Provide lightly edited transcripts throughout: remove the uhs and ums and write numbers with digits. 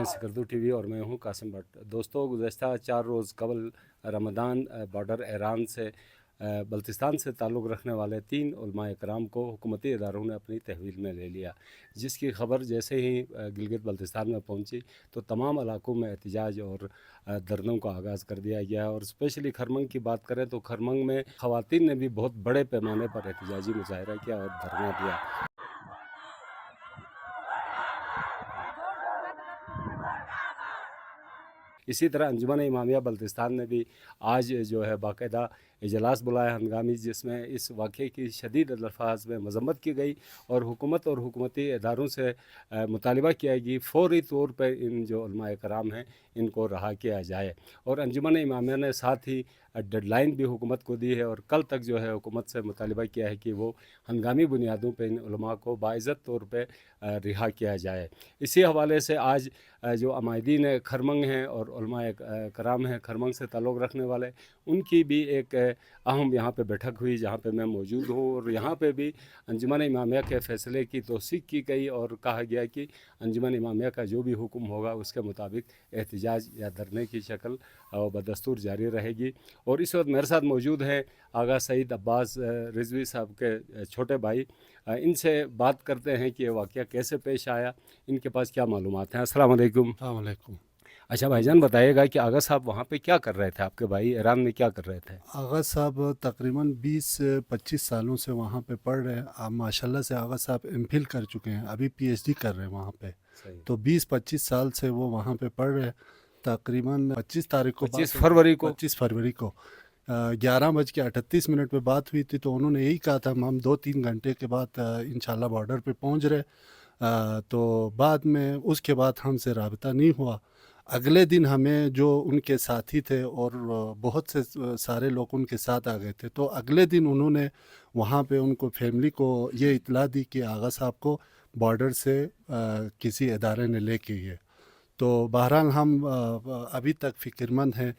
हैं सिकरदू टीवी और मैं हूं कासिम भट्ट। दोस्तों, गुज़श्ता 4 रोज़ कबल रमज़ान बॉर्डर ईरान से बल्तिस्तान से ताल्लुक़ रखने वाले 3 उलमाए कराम को हुकूमती इदारों ने अपनी तहवील में ले लिया, जिसकी ख़बर जैसे ही गिलगित बल्तिस्तान में पहुंची तो तमाम इलाकों में एहतजाज और धरनों का आगाज़ कर दिया गया। और स्पेशली खरमंग की बात करें तो खरमंग में ख़वातीन ने भी बहुत बड़े पैमाने पर एहतजाजी मुजाहरा किया और धरना दिया। इसी तरह अंजुमन इमामिया बल्तिस्तान ने भी आज जो है बाकायदा इजलास बुलाया हंगामी, जिसमें इस वाक़े की शदीद अल्फाज में मजम्मत की गई और हुकूमत और हुकूमती इदारों से मुतालबा किया कि फ़ौरी तौर पर इन जो उलमाए कराम हैं इनको रहा किया जाए। और अंजुमन इमामिया ने साथ ही डेडलाइन भी हुकूमत को दी है और कल तक जो है हुकूमत से मुतालबा किया है कि वो हंगामी बुनियादों पर इन उलमा को बाइज़्ज़त तौर पर रिहा किया जाए। इसी हवाले से आज जो अमायदीन खरमंग हैं और उलमाए कराम हैं खरमंग से ताल्लुक़ रखने वाले, उनकी भी एक अहम यहाँ पे बैठक हुई जहाँ पे मैं मौजूद हूँ। और यहाँ पे भी अंजुमन इमामिया के फ़ैसले की तौसीक़ की गई और कहा गया कि अंजुमन इमामिया का जो भी हुक्म होगा उसके मुताबिक एहतजाज या धरने की शक्ल बदस्तूर जारी रहेगी। और इस वक्त मेरे साथ मौजूद हैं आगा सईद अब्बास रिजवी साहब के छोटे भाई। इनसे बात करते हैं कि ये वाक़या कैसे पेश आया, इनके पास क्या मालूमात हैं। अस्सलाम वालेकुम। वालेकुम। अच्छा भाईजान, बताइएगा कि आगा साहब वहाँ पे क्या कर रहे थे, आपके भाई ईरान में क्या कर रहे थे? आगा साहब तकरीबन 20-25 सालों से वहाँ पे पढ़ रहे हैं। अब माशाल्लाह से आगा साहब एमफिल कर चुके हैं, अभी पीएचडी कर रहे हैं वहाँ पे। तो 20-25 साल से वो वहाँ पे पढ़ रहे हैं। तकरीबन 25 तारीख को 25 फरवरी को 25 फरवरी को 11:38 पे बात हुई थी। तो उन्होंने यही कहा था हम 2-3 घंटे के बाद इंशाल्लाह बॉर्डर पे पहुँच रहे। तो बाद में उसके बाद हमसे रब्ता नहीं हुआ। अगले दिन हमें जो उनके साथी थे और बहुत से सारे लोग उनके साथ आ गए थे, तो अगले दिन उन्होंने वहाँ पे उनको फैमिली को ये इत्तला दी कि आगा साहब को बॉर्डर से किसी इदारे ने लेके गए। तो बहरहाल हम अभी तक फ़िक्रमंद हैं।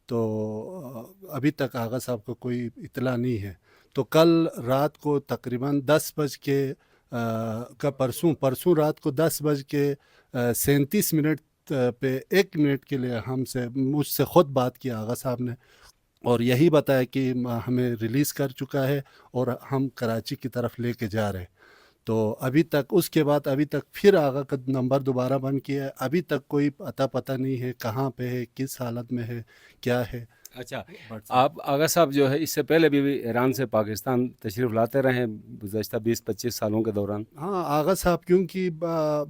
तो अभी तक आगा साहब को कोई इत्तला नहीं है। तो कल रात को तकरीबन 10 बज के का परसों रात को 10:37 पे 1 मिनट के लिए मुझसे ख़ुद बात की आगा साहब ने और यही बताया कि हमें रिलीज़ कर चुका है और हम कराची की तरफ लेके जा रहे हैं। तो अभी तक उसके बाद अभी तक फिर आगा का नंबर दोबारा बंद किया है। अभी तक कोई अता पता नहीं है कहाँ पे है, किस हालत में है, क्या है। अच्छा, आप आगा साहब जो है इससे पहले भी ईरान से पाकिस्तान तशरीफ़ लाते रहे हैं गुज़श्ता 20-25 सालों के दौरान? हाँ, आगा साहब क्योंकि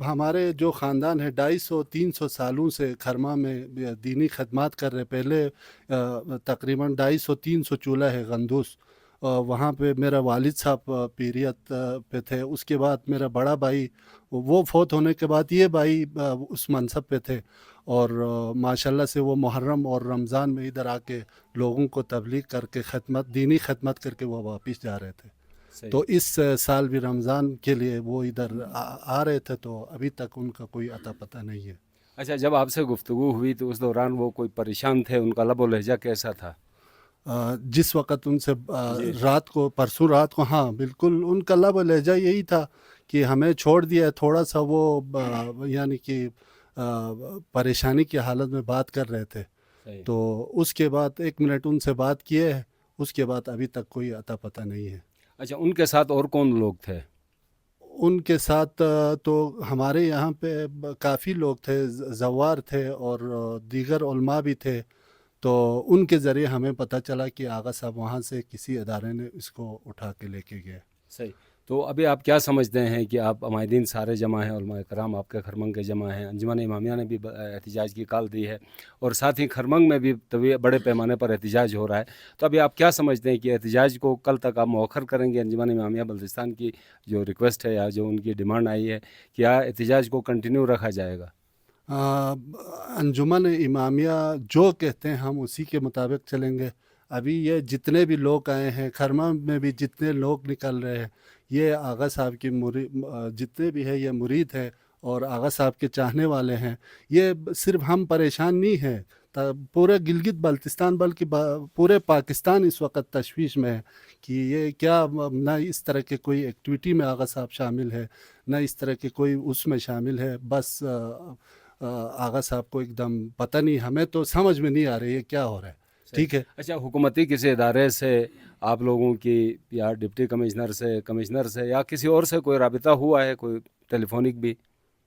हमारे जो ख़ानदान है 250-300 सालों से खरमा में दीनी खदमात कर रहे। पहले तकरीबन 250-300 चूल्हा है गंदूस, वहाँ पे मेरा वालिद साहब पीरियत पे थे। उसके बाद मेरा बड़ा भाई, वो फौत होने के बाद ये भाई उस मनसब पे थे और माशाल्लाह से वो मुहर्रम और रमज़ान में इधर आके लोगों को तबलीग करके दीनी खदमत करके वो वापस जा रहे थे। तो इस साल भी रमज़ान के लिए वो इधर आ रहे थे। तो अभी तक उनका कोई अता पता नहीं है। अच्छा, जब आपसे गुफ्तगू हुई तो उस दौरान वो कोई परेशान थे, उनका लब व लहजा कैसा था? जिस वक़्त उनसे परसों रात को हाँ बिल्कुल उनका लब लहजा यही था कि हमें छोड़ दिया। थोड़ा सा वो यानी कि परेशानी की हालत में बात कर रहे थे। तो उसके बाद 1 मिनट उनसे बात किए, उसके बाद अभी तक कोई अता पता नहीं है। अच्छा, उनके साथ और कौन लोग थे? उनके साथ तो हमारे यहाँ पे काफ़ी लोग थे, ज़वार थे और दीगर उलमा भी थे। तो उनके ज़रिए हमें पता चला कि आगा साहब वहाँ से किसी इदारे ने इसको उठा के लेके गए। सही। तो अभी आप क्या समझते हैं कि आप अमायदीन सारे जमा हैं, उलमाए कराम आपके खरमंग के जमा हैं, अंजुमन इमामिया ने भी एहतजाज की कॉल दी है और साथ ही खरमंग में भी तभी बड़े पैमाने पर एहतजाज हो रहा है। तो अभी आप क्या समझते हैं कि एहतजाज को कल तक आप मौखर करेंगे? अंजुमन इमामिया बल्तिस्तान की जो रिक्वेस्ट है या जो उनकी डिमांड आई है, क्या एहतजाज को कंटिन्यू रखा जाएगा? अंजुमन इमामिया जो कहते हैं हम उसी के मुताबिक चलेंगे। अभी ये जितने भी लोग आए हैं खरमा में भी जितने लोग निकल रहे हैं, ये आगा साहब की जितने भी है ये मुरीद है और आगा साहब के चाहने वाले हैं। ये सिर्फ हम परेशान नहीं हैं, पूरे गिलगित बल्तिस्तान बल्कि पूरे पाकिस्तान इस वक्त तशवीश में है कि ये क्या ना इस तरह के कोई एक्टिविटी में आगा साहब शामिल है, ना इस तरह के कोई उसमें शामिल है। बस आगा साहब को एकदम पता नहीं, हमें तो समझ में नहीं आ रही है क्या हो रहा है। ठीक है। अच्छा, हुकूमती किसी इदारे से आप लोगों की या डिप्टी कमिश्नर से या किसी और से कोई राबिता हुआ है, कोई टेलीफोनिक भी?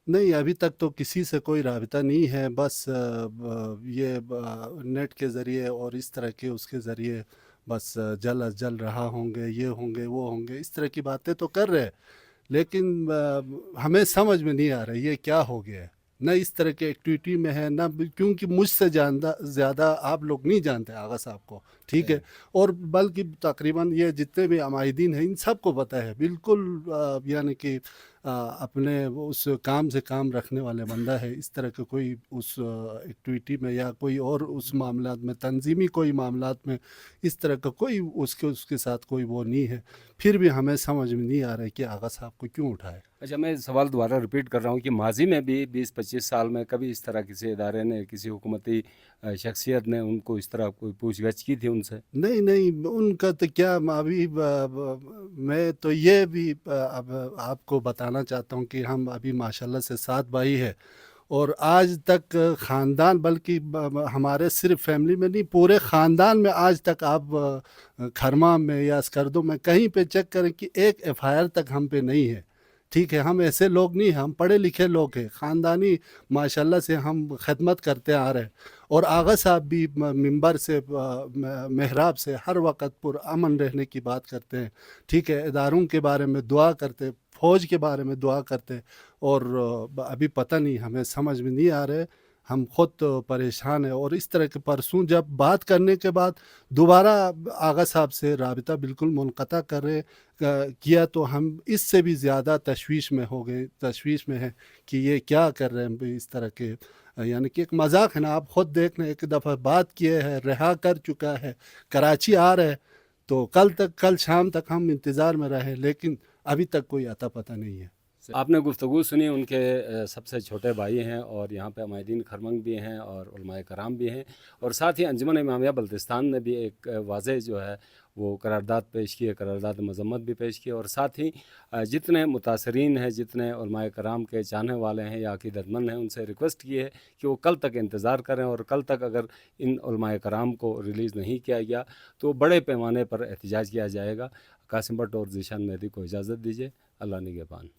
नहीं, अभी तक तो किसी से कोई राबिता नहीं है, बस ये नेट के ज़रिए और इस तरह के उसके ज़रिए बस जल अज जल रहा होंगे, ये होंगे वो होंगे, इस तरह की बातें तो कर रहे हैं, लेकिन हमें समझ में नहीं आ रहा ये क्या हो गया है। न इस तरह के एक्टिविटी में है, न क्योंकि मुझसे जानदा ज़्यादा आप लोग नहीं जानते आगा साहब को, ठीक है। और बल्कि तकरीबन ये जितने भी अमायदीन हैं इन सबको पता है बिल्कुल, यानी कि अपने वो उस काम से काम रखने वाले बंदा है। इस तरह के कोई उस एक्टिविटी में या कोई और उस मामलात में, तंजीमी कोई मामलात में इस तरह का कोई उसके साथ कोई वो नहीं है। फिर भी हमें समझ में नहीं आ रहा है कि आगा साहब को क्यों उठाए। अच्छा, मैं सवाल दोबारा रिपीट कर रहा हूँ कि माजी में भी 20-25 साल में कभी इस तरह किसी इदारे ने, किसी हुकूमती शख्सियत ने उनको इस तरह कोई पूछगछ की थी उनसे? नहीं नहीं, उनका तो क्या, अभी मैं तो ये भी अब आपको बताना चाहता हूँ कि हम अभी माशाल्लाह से 7 भाई है, और आज तक ख़ानदान, बल्कि हमारे सिर्फ फैमिली में नहीं, पूरे ख़ानदान में आज तक आप खरमा में या स्कर्दों में कहीं पे चेक करें कि एक एफआईआर तक हम पे नहीं है। ठीक है, हम ऐसे लोग नहीं, हम पढ़े लिखे लोग हैं, ख़ानदानी माशाल्लाह से हम खिदमत करते आ रहे हैं। और आगा साहब भी मिंबर से महराब से हर वक्त पुरअमन रहने की बात करते हैं, ठीक है, इदारों के बारे में दुआ करते, फ़ौज के बारे में दुआ करते। और अभी पता नहीं, हमें समझ में नहीं आ रहे, हम ख़ुद तो परेशान हैं। और इस तरह के परसों जब बात करने के बाद दोबारा आगा साहब से राबिता बिल्कुल मुनक़ता कर रहे किया, तो हम इससे भी ज़्यादा तशवीश में हो गए, तशवीश में है कि ये क्या कर रहे हैं इस तरह के, यानी कि एक मजाक है ना। आप ख़ुद देख लें, एक दफ़ा बात किए है, रहा कर चुका है, कराची आ रहे, तो कल शाम तक हम इंतज़ार में रहे, लेकिन अभी तक कोई अता पता नहीं है। आपने गुफ्तगू सुनी, उनके सबसे छोटे भाई हैं और यहाँ पे अमायदीन खरमंग भी हैं और उलमाए कराम भी हैं, और साथ ही अंजुमन इमामिया बल्तिस्तान ने भी एक वाज़ेह जो है वो करारदाद पेश की है, करारदाद मज़म्मत भी पेश की है। और साथ ही जितने मुतासरीन हैं, जितने उलमाए कराम के चाहने वाले हैं या अक़ीदतमंद हैं, उनसे रिक्वेस्ट की है कि वो कल तक इंतज़ार करें, और कल तक अगर इन उलमाए कराम को रिलीज़ नहीं किया गया तो बड़े पैमाने पर एहतजाज किया जाएगा। कासिम भट्ट और ज़ीशान मेहदी को इजाज़त दीजिए। अल्लाह निगहबान।